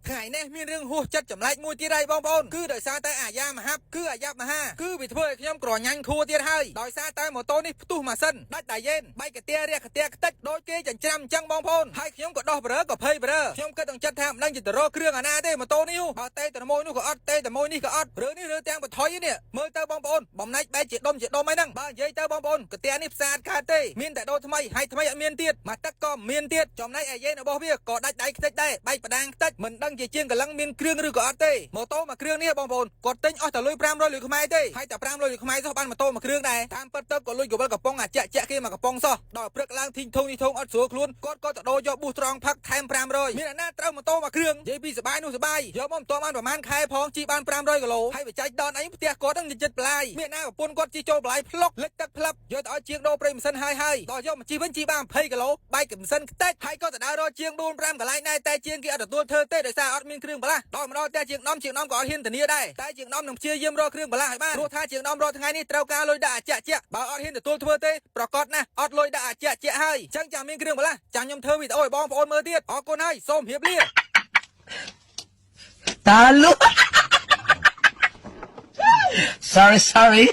ថ្ងៃនេះមានរឿងហួសចិត្តចម្លែកមួយទៀតហើយបងប្អូនគឺដោយសារតែអាយ៉ាមហាប់គឺអាយ៉ាប់មហាគឺវាធ្វើឲ្យខ្ញុំក្រញ៉ាញ់ខួរទៀតហើយដោយសារតែម៉ូតូនេះផ្ទុះម៉ាស៊ីនដាច់ដៃយេនបែកកាទៀរះកាទៀខ្ទេចដូចគេចិញ្ច្រាំអញ្ចឹងបងប្អូនហើយខ្ញុំក៏ដោះប្រើក៏ភ័យប្រើខ្ញុំគិតនឹងចិត្តថាមិនដឹងជាទៅរកគ្រឿងអាណាទេម៉ូតូនេះបើតេតែមួយនោះក៏អត់តេតែមួយនេះក៏អត់រឿងនេះរឿងទាំងបថុយនេះមើលទៅបងប្អូនបំណាច់បែកជាដុំអីហ្នឹងបើនិយាយទៅបងប្អូនកាទៀនេះផ្សាតកើតទេមានតែដូរថ្មីហើយថ្មីអត់មានទៀតមកទឹកក៏មានទៀតចំណែកអាយេនរបស់វាក៏ដាច់ដៃខ្ទេចដែរបែកបដាងខ្ទេចមិនដឹងជាជាងកលឹងមានគ្រឿងឬក៏អត់ទេម៉ូតូមួយគ្រឿងនេះបងប្អូនគាត់ទិញអស់តែលុយ500លុយខ្មែរទេហើយតែ500លុយខ្មែរសោះបានម៉ូតូមួយគ្រឿងដែរតាមពិតទៅក៏លុយកវលកំប៉ុងអាចាក់គេមកកំប៉ុងសោះដល់ព្រឹកឡើងធីងធងអត់ស្រួលខ្លួនគាត់ក៏ទៅដូរយកប៊ូសត្រង់ផឹកថែម500មានអាណាត្រូវម៉ូតូមួយគ្រឿងនិយាយពីសបាយនោះសបាយយកមកមិនទាន់បានប្រហែលខែផងជីបាន500គីឡូហើយបច្ចេកដនអីផ្ទះគាត់នឹងចិត្តប្លាយមានណាប្រពន្ធគាត់ជីចូលប្លាយផ្លុកលិចទឹកផ្លឹបយកទៅឲ្យជាងដូរប្រេងម៉ាស៊ីនហើយដល់យកមកជីវិញជីបាន20គីឡូបែកម៉ាស៊ីនខ្ទេចហើយក៏ទៅដើររកជាង4 5កន្លែងដែរតែជាងគេអត់ទទួលធ្វើទេដោយសារអត់មានគ្រឿងបន្លាស់ដល់មកដល់តែជាងដំក៏អត់ហ៊ានធានាដែរតែជាងដំនឹងព្យាយាមរកគ្រឿងបន្លាស់ឲ្យបានព្រោះថាជាងដំរកថ្ងៃនេះត្រូវការលុយដាក់អាចាក់បើអត់ហ៊ានទទួលធ្វើទេប្រកាសណាស់អត់លុយដាក់អាចាក់ហើយអញ្ចឹងចាំមានគ្រឿងបន្លាស់ចាំខ្ញុំធ្វើវីដេអូឲ្យបងប្អូនមើលទៀតអរគុណហើយសូមជម្រាបលាតាលុ sorry